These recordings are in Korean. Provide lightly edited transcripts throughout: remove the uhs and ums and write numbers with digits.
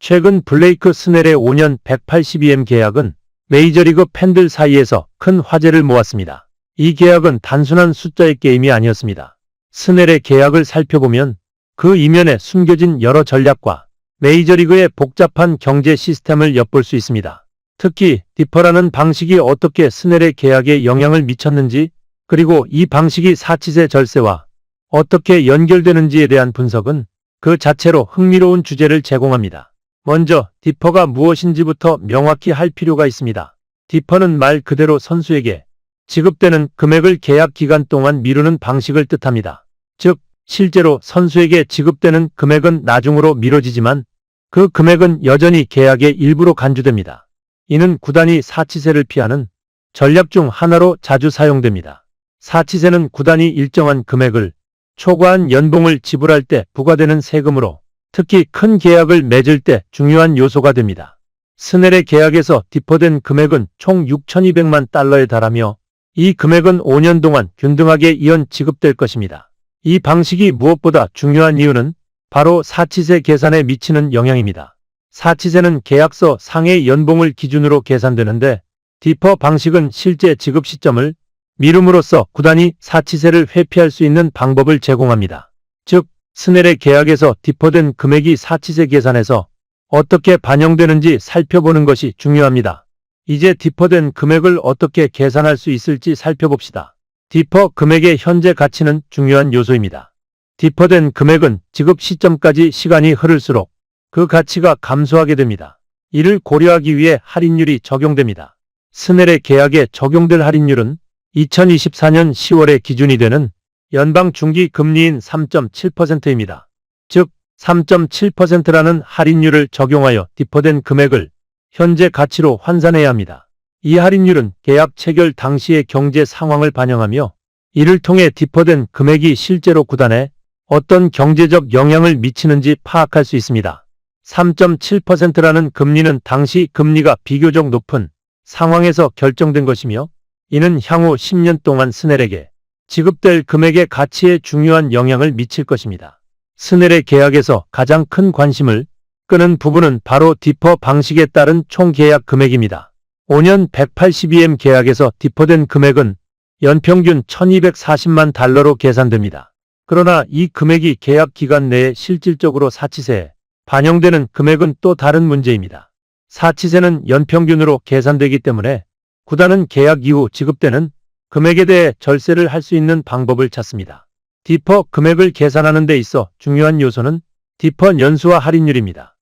최근 블레이크 스넬의 5년 182M 계약은 메이저리그 팬들 사이에서 큰 화제를 모았습니다. 이 계약은 단순한 숫자의 게임이 아니었습니다. 스넬의 계약을 살펴보면 그 이면에 숨겨진 여러 전략과 메이저리그의 복잡한 경제 시스템을 엿볼 수 있습니다. 특히 디퍼라는 방식이 어떻게 스넬의 계약에 영향을 미쳤는지, 그리고 이 방식이 사치세 절세와 어떻게 연결되는지에 대한 분석은 그 자체로 흥미로운 주제를 제공합니다. 먼저 디퍼가 무엇인지부터 명확히 할 필요가 있습니다. 디퍼는 말 그대로 선수에게 지급되는 금액을 계약 기간 동안 미루는 방식을 뜻합니다. 즉, 실제로 선수에게 지급되는 금액은 나중으로 미뤄지지만 그 금액은 여전히 계약의 일부로 간주됩니다. 이는 구단이 사치세를 피하는 전략 중 하나로 자주 사용됩니다. 사치세는 구단이 일정한 금액을 초과한 연봉을 지불할 때 부과되는 세금으로 특히 큰 계약을 맺을 때 중요한 요소가 됩니다. 스넬의 계약에서 디퍼된 금액은 총 6,200만 달러에 달하며 이 금액은 5년 동안 균등하게 이연 지급될 것입니다. 이 방식이 무엇보다 중요한 이유는 바로 사치세 계산에 미치는 영향입니다. 사치세는 계약서 상의 연봉을 기준으로 계산되는데 디퍼 방식은 실제 지급 시점을 미룸으로써 구단이 사치세를 회피할 수 있는 방법을 제공합니다. 즉, 스넬의 계약에서 디퍼된 금액이 사치세 계산에서 어떻게 반영되는지 살펴보는 것이 중요합니다. 이제 디퍼된 금액을 어떻게 계산할 수 있을지 살펴봅시다. 디퍼 금액의 현재 가치는 중요한 요소입니다. 디퍼된 금액은 지급 시점까지 시간이 흐를수록 그 가치가 감소하게 됩니다. 이를 고려하기 위해 할인율이 적용됩니다. 스넬의 계약에 적용될 할인율은 2024년 10월에 기준이 되는 연방 중기 금리인 3.7%입니다. 즉, 3.7%라는 할인율을 적용하여 디퍼된 금액을 현재 가치로 환산해야 합니다. 이 할인율은 계약 체결 당시의 경제 상황을 반영하며 이를 통해 디퍼된 금액이 실제로 구단에 어떤 경제적 영향을 미치는지 파악할 수 있습니다. 3.7%라는 금리는 당시 금리가 비교적 높은 상황에서 결정된 것이며 이는 향후 10년 동안 스넬에게 지급될 금액의 가치에 중요한 영향을 미칠 것입니다. 스넬의 계약에서 가장 큰 관심을 끄는 부분은 바로 디퍼 방식에 따른 총 계약 금액입니다. 5년 182M 계약에서 디퍼된 금액은 연평균 1240만 달러로 계산됩니다. 그러나 이 금액이 계약 기간 내에 실질적으로 사치세에 반영되는 금액은 또 다른 문제입니다. 사치세는 연평균으로 계산되기 때문에 구단은 계약 이후 지급되는 금액에 대해 절세를 할 수 있는 방법을 찾습니다. 디퍼 금액을 계산하는 데 있어 중요한 요소는 디퍼 연수와 할인율입니다.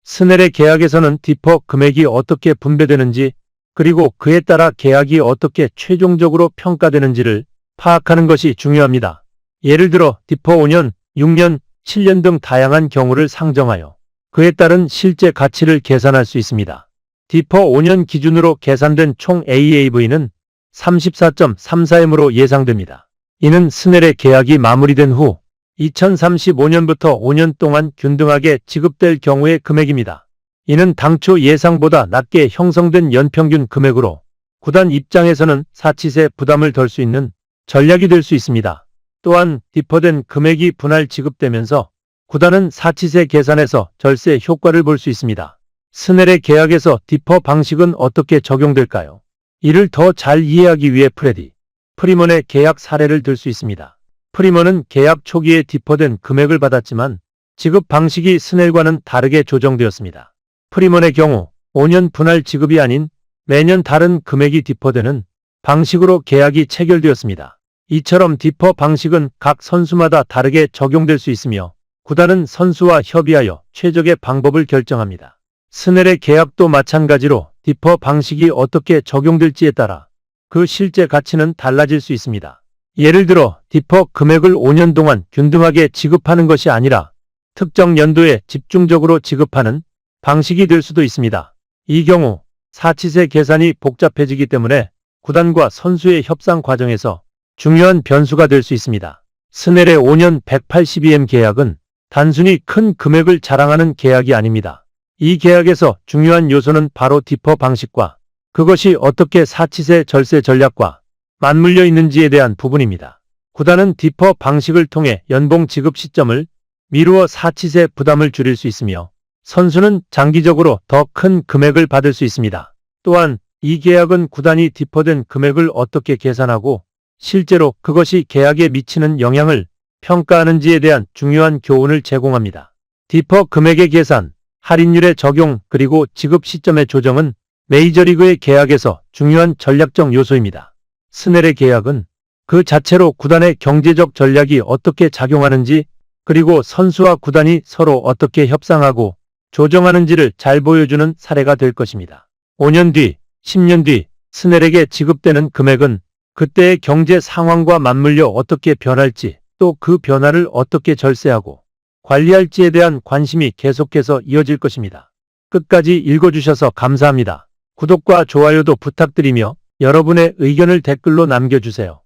스넬의 계약에서는 디퍼 금액이 어떻게 분배되는지 그리고 그에 따라 계약이 어떻게 최종적으로 평가되는지를 파악하는 것이 중요합니다. 예를 들어 디퍼 5년, 6년, 7년 등 다양한 경우를 상정하여 그에 따른 실제 가치를 계산할 수 있습니다. 디퍼 5년 기준으로 계산된 총 AAV는 34.34M으로 예상됩니다. 이는 스넬의 계약이 마무리된 후 2035년부터 5년 동안 균등하게 지급될 경우의 금액입니다. 이는 당초 예상보다 낮게 형성된 연평균 금액으로 구단 입장에서는 사치세 부담을 덜 수 있는 전략이 될 수 있습니다. 또한 디퍼된 금액이 분할 지급되면서 구단은 사치세 계산에서 절세 효과를 볼 수 있습니다. 스넬의 계약에서 디퍼 방식은 어떻게 적용될까요? 이를 더 잘 이해하기 위해 프레디 프리먼의 계약 사례를 들 수 있습니다. 프리먼은 계약 초기에 디퍼된 금액을 받았지만 지급 방식이 스넬과는 다르게 조정되었습니다. 프리먼의 경우 5년 분할 지급이 아닌 매년 다른 금액이 디퍼되는 방식으로 계약이 체결되었습니다. 이처럼 디퍼 방식은 각 선수마다 다르게 적용될 수 있으며 구단은 선수와 협의하여 최적의 방법을 결정합니다. 스넬의 계약도 마찬가지로 디퍼 방식이 어떻게 적용될지에 따라 그 실제 가치는 달라질 수 있습니다. 예를 들어 디퍼 금액을 5년 동안 균등하게 지급하는 것이 아니라 특정 연도에 집중적으로 지급하는 방식이 될 수도 있습니다. 이 경우 사치세 계산이 복잡해지기 때문에 구단과 선수의 협상 과정에서 중요한 변수가 될 수 있습니다. 스넬의 5년 182M 계약은 단순히 큰 금액을 자랑하는 계약이 아닙니다. 이 계약에서 중요한 요소는 바로 디퍼 방식과 그것이 어떻게 사치세 절세 전략과 맞물려 있는지에 대한 부분입니다. 구단은 디퍼 방식을 통해 연봉 지급 시점을 미루어 사치세 부담을 줄일 수 있으며 선수는 장기적으로 더 큰 금액을 받을 수 있습니다. 또한 이 계약은 구단이 디퍼된 금액을 어떻게 계산하고 실제로 그것이 계약에 미치는 영향을 평가하는지에 대한 중요한 교훈을 제공합니다. 디퍼 금액의 계산, 할인율의 적용 그리고 지급 시점의 조정은 메이저리그의 계약에서 중요한 전략적 요소입니다. 스넬의 계약은 그 자체로 구단의 경제적 전략이 어떻게 작용하는지 그리고 선수와 구단이 서로 어떻게 협상하고 조정하는지를 잘 보여주는 사례가 될 것입니다. 5년 뒤, 10년 뒤 스넬에게 지급되는 금액은 그때의 경제 상황과 맞물려 어떻게 변할지 또 그 변화를 어떻게 절세하고 관리할지에 대한 관심이 계속해서 이어질 것입니다. 끝까지 읽어주셔서 감사합니다. 구독과 좋아요도 부탁드리며 여러분의 의견을 댓글로 남겨주세요.